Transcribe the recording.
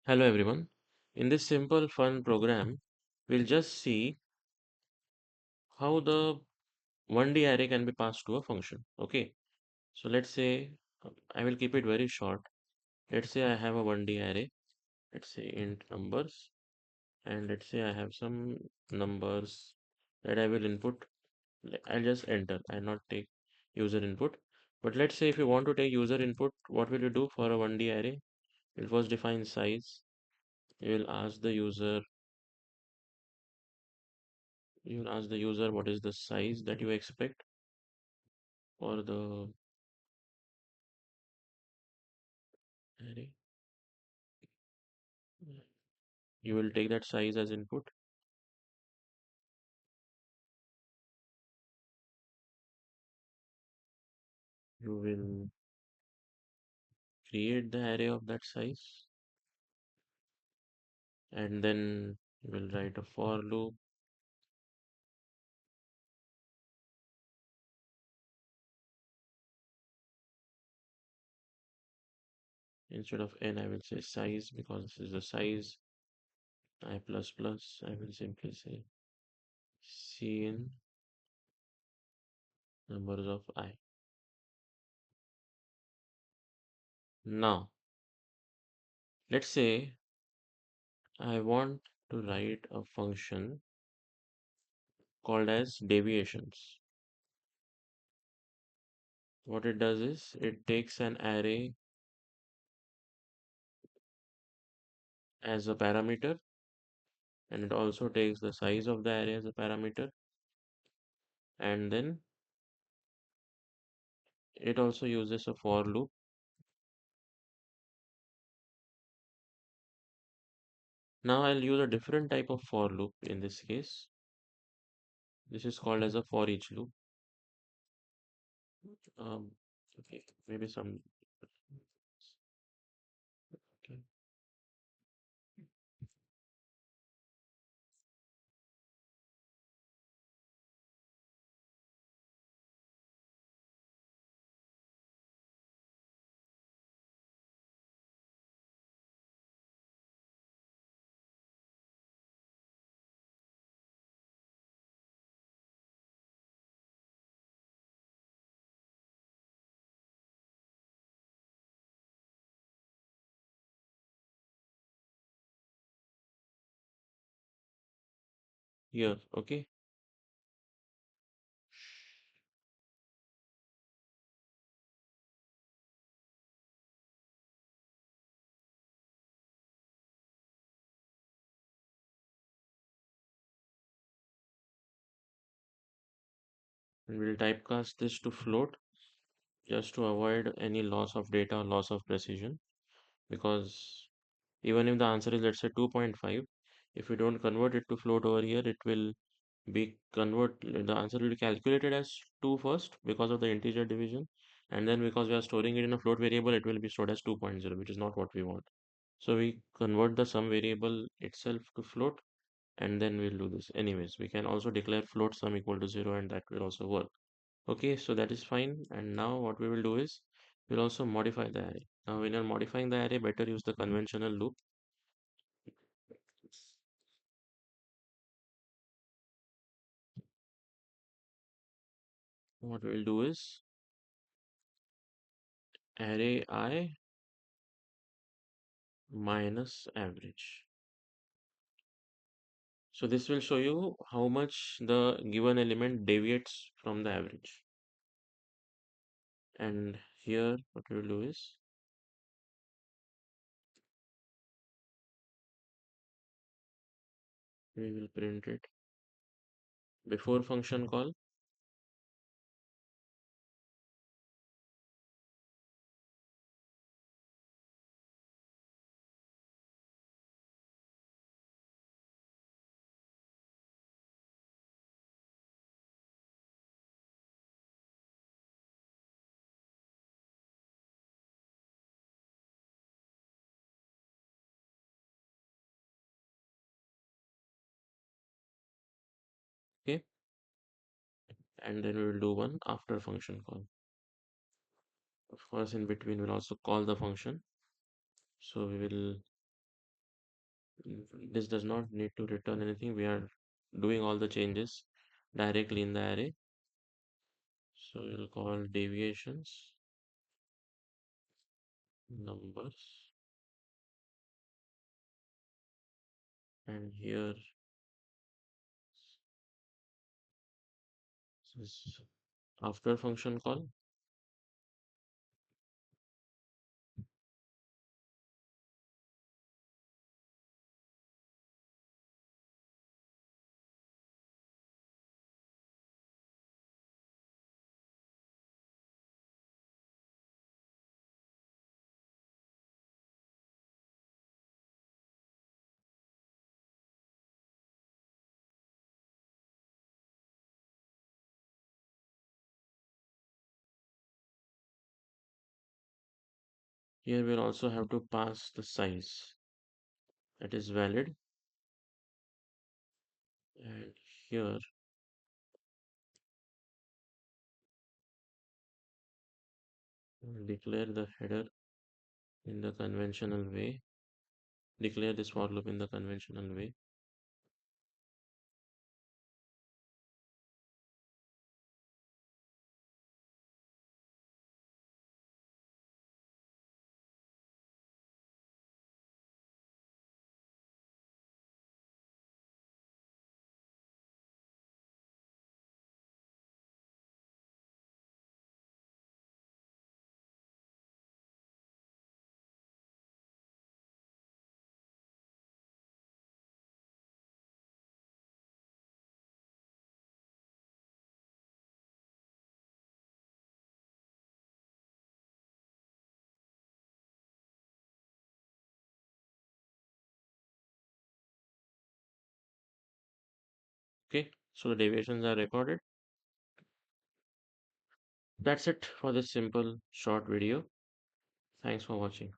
Hello everyone. In this simple fun program, we'll just see how the 1D array can be passed to a function. Okay, so let's say I will keep it very short. Let's say I have a 1D array. Let's say int numbers, and let's say I have some numbers that I will input. I'll just enter. I'll not take user input. But let's say if you want to take user input, what will you do for a 1D array? You'll first define size. You will ask the user what is the size that you expect for the array. You will take that size as input. You will create the array of that size, and then you will write a for loop. Instead of n, I will say size because this is the size. I plus plus, I will simply say cn numbers of I. Now, let's say I want to write a function called as deviations. What it does is it takes an array as a parameter, and it also takes the size of the array as a parameter, and then it also uses a for loop. Now I'll use a different type of for loop in this case. This is called as a for each loop. Um, okay, maybe some. Okay, here, okay. And we'll typecast this to float just to avoid any loss of data or loss of precision. Because even if the answer is, let's say, 2.5, if you don't convert it to float over here, it will the answer will be calculated as 2 first because of the integer division, and then because we are storing it in a float variable, it will be stored as 2.0, which is not what we want. So we convert the sum variable itself to float, and then we'll do this. Anyways, we can also declare float sum equal to 0, and that will also work. Okay, so that is fine. And now what we will do is we'll also modify the array. Now when you're modifying the array, better use the conventional loop. What we'll do is array I minus average. So this will show you how much the given element deviates from the average. And here what we will do is we will print it before function call. Okay, and then we will do one after function call. Of course, in between we'll also call the function. So we will This does not need to return anything. We are doing all the changes directly in the array. So we'll call deviations numbers, and here is after function call. Here we'll also have to pass the size that is valid, and here we'll declare the header in the conventional way. Declare this for loop in the conventional way. Okay, so the deviations are recorded. That's it for this simple short video. Thanks for watching.